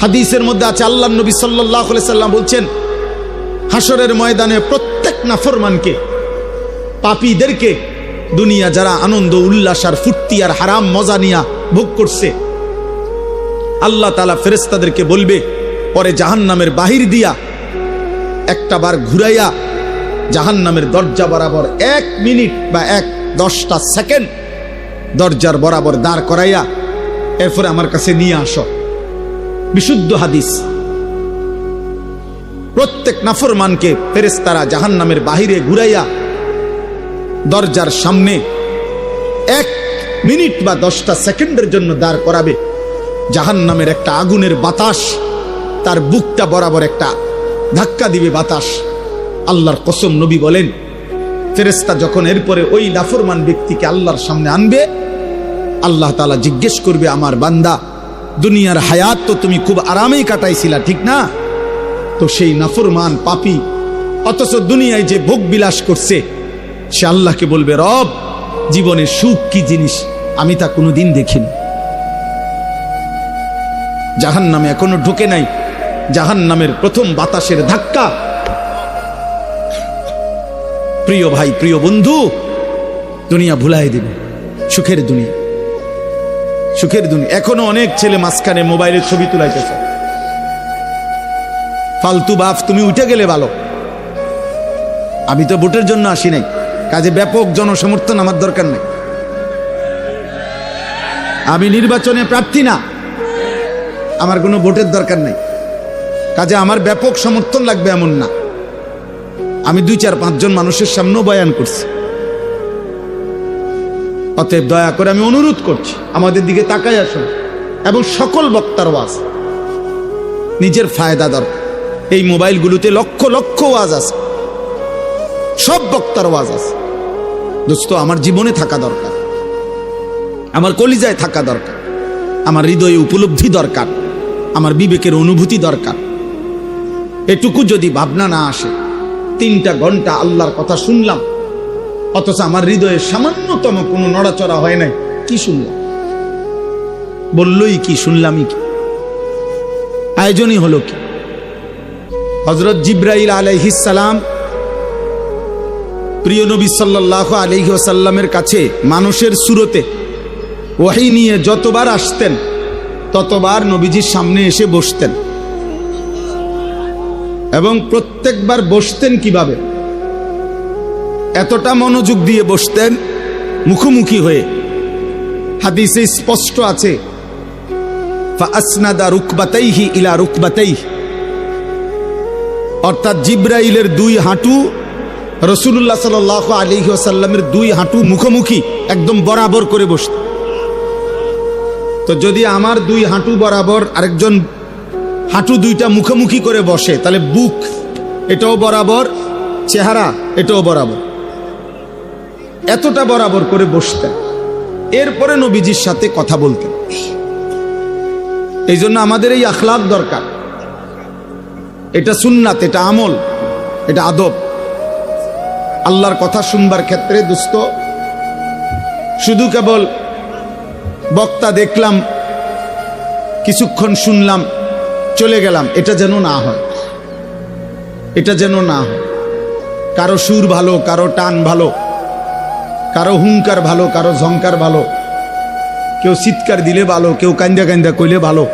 হাদিসের মধ্যে আছে, আল্লাহর নবী সাল্লাল্লাহু আলাইহি সাল্লাম বলছেন, হাসরের ময়দানে প্রত্যেক নাফরমানকে, পাপীদেরকে, দুনিয়া যারা আনন্দ উল্লাস আর ফুর্তি আর হারাম মজা নিয়া ভোগ করছে, আল্লাহ তাআলা ফেরেশতাদেরকে বলবে, পরে জাহান্নামের বাহির দিয়া একটা বার ঘুরাইয়া জাহান্নামের দরজা বরাবর 1 মিনিট বা 10টা সেকেন্ড দরজার বরাবর দাঁড় করাইয়া এরপরে আমার কাছে নিয়ে আসো। বিশুদ্ধ হাদিস। প্রত্যেক নাফরমানকে ফেরেশতারা জাহান্নামের বাহিরে ঘুরাইয়া দরজার সামনে 1 মিনিট বা 10টা সেকেন্ডের জন্য দাঁড় করাবে। জাহান্নামের একটা আগুনের বাতাস তার বুকটা বরাবর একটা ধাক্কা দিবে বাতাস। আল্লাহর কসম, নবী বলেন, ফেরেশতা যখন এরপরে ওই নাফরমান ব্যক্তিকে আল্লাহর সামনে আনবে, আল্লাহ তাআলা জিজ্ঞেস করবে, আমার বান্দা, দুনিয়ার হায়াত তো তুমি খুব আরামেই কাটাইছিলা, ঠিক না? তো সেই নাফরমান পাপী অথচ দুনিয়ায় যে ভোগ বিলাস করছে, সে আল্লাহকে বলবে, রব, জীবনে সুখ কি জিনিস আমি তা কোনোদিন দেখিনি। জাহান্নামে এখনো ঢোকে নাই, জাহান্নামের প্রথম বাতাসের ধাক্কা। প্রিয় ভাই, প্রিয় বন্ধু, দুনিয়া ভুলাই দিবে, সুখের দুনিয়া, সুখের দুনিয়া। এখনো অনেক ছেলে মাঝখানে মোবাইলের ছবি তুলাইতেছে। ফালতু বাপ, তুমি উঠে গেলে ভালো। আমি তো ভোটের জন্য আসি নাই, কাজে ব্যাপক জনসমর্থন আমার দরকার নেই। আমি নির্বাচনে প্রার্থী না, আমার কোনো ভোটের দরকার নেই, কাজে আমার ব্যাপক সমর্থন লাগবে এমন না। আমি 2-4-5 জন মানুষের সামনেও বয়ান করছি। অতএব দয়া করে আমি অনুরোধ করছি, আমাদের দিকে তাকাই আসুন। এবং সকল বক্তার ওয়াজ, নিজের ফায়দা দরকার। এই মোবাইলগুলোতে লক্ষ লক্ষ ওয়াজ আছে, সব বক্তার ওয়াজ আছে। দোস্ত, আমার জীবনে থাকা দরকার, আমার কলিজায় থাকা দরকার, আমার হৃদয়ে উপলব্ধি দরকার, আমার বিবেকের অনুভূতি দরকার। এটুকু যদি ভাবনা না আসে, 3টা ঘন্টা আল্লাহর কথা শুনলাম, অথচ আমার হৃদয়ে সামান্যতম কোনো নড়াচড়া হয় নাই, কি শুনলাম? বললই কি, শুনলামই কি? আয়োজনই হলো কি? হযরত জিবরাইল আলাইহিস সালাম প্রিয় নবী সাল্লাল্লাহু আলাইহি ওয়াসাল্লামের কাছে মানুষের সুরতে ওহী নিয়ে যতবার আসতেন, ততবার নবীজির সামনে এসে বসতেন। এবং প্রত্যেকবার বসতেন কিভাবে? এতটা মনোযোগ দিয়ে বসতেন, মুখোমুখি হয়ে। হাদিসে স্পষ্ট আছে, ফাআসনাদা রুকবাতাইহি ইলা রুকবাতাইহি, অর্থাৎ জিবরাইলের 2 হাঁটু রাসূলুল্লাহ সাল্লাল্লাহু আলাইহি ওয়াসাল্লামের 2 হাঁটু মুখোমুখি একদম বরাবর করে বসতেন। তো যদি আমার 2 হাঁটু বরাবর আরেকজন হাঁটু 2টা মুখোমুখি করে বসে, তাহলে বুক এটাও বরাবর, চেহারা এটাও বরাবর, এতটা বরাবর করে বসতেন। এরপরে নবীজির সাথে কথা বলতেন। এই জন্য আমাদের এই আখলাক দরকার। এটা সুন্নাত, এটা আমল, এটা আদব। আল্লাহর কথা শুনবার ক্ষেত্রে দোস্ত, শুধু কেবল বক্তা দেখলাম, কিছুক্ষণ শুনলাম, চলে গেলাম, এটা যেন না হয়, এটা যেন না হয়। কারো সুর ভালো, কারো টান ভালো, কারো হুঙ্কার ভালো, কারো ঝংকার ভালো, কেউ চিৎকার দিলে ভালো, কেউ কান্দা কান্দা কইলে ভালো,